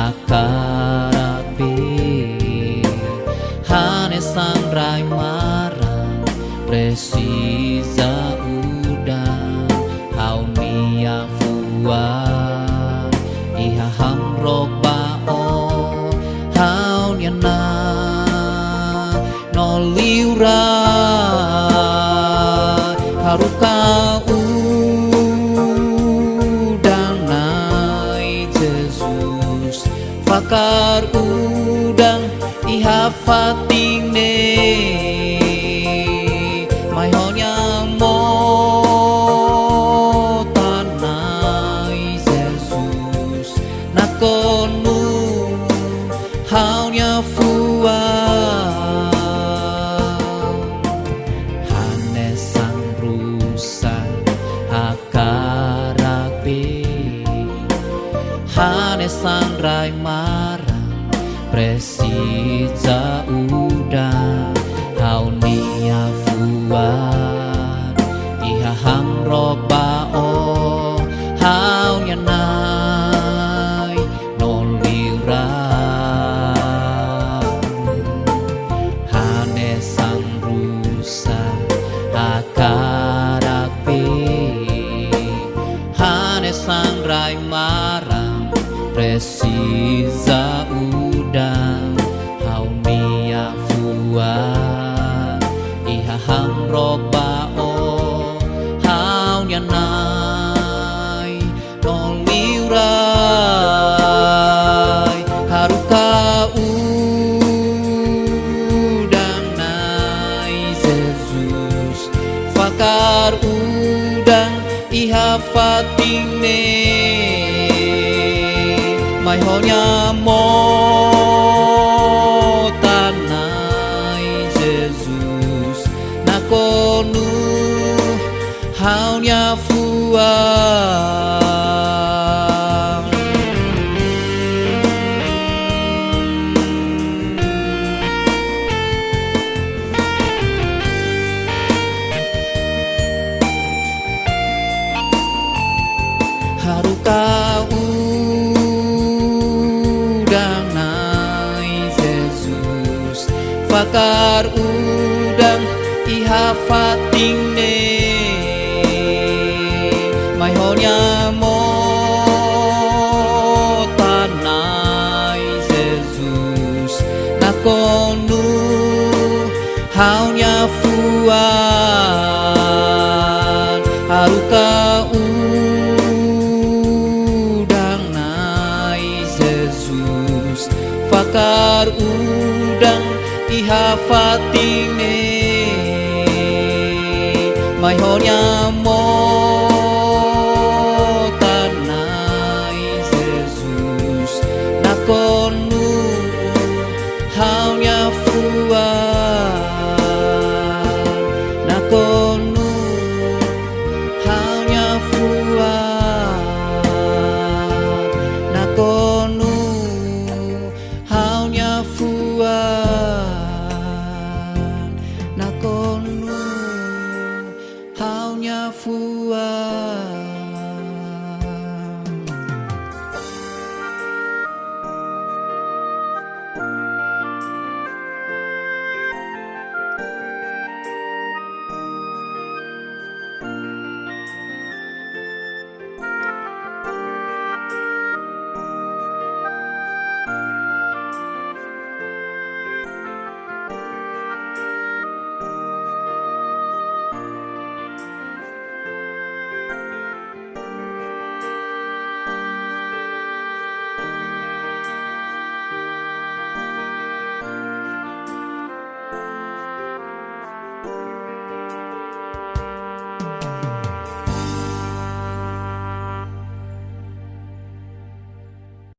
akarabe hane sangrai marang precisa udang haunia fua iha hamroba o haunia na no liura haruka udang nai Jesus fakar udang iha fating ne mai honya mo tanai Jesus nakonu haunya fua hane sang rusa akarabe hane sang rai marang precisa udang haunia fuan iha hamroba o haunya nai nolira hane sang rusa akarabe hane sang rai marang precisa udang haunia fuan iha hamroba o haunya nai nolirai haruka udang nai Jesus fakar udang iha fating ne mai honya mo tanai Jesus nakonu haunya fuang haruka udang nai Jesus fakar udang iha fating ne mai honya mo tanai Jesus nakonu haunya fuan haruka udang nai Jesus fakar udang iha fating ne mai honya mo tanai Jesus nakonu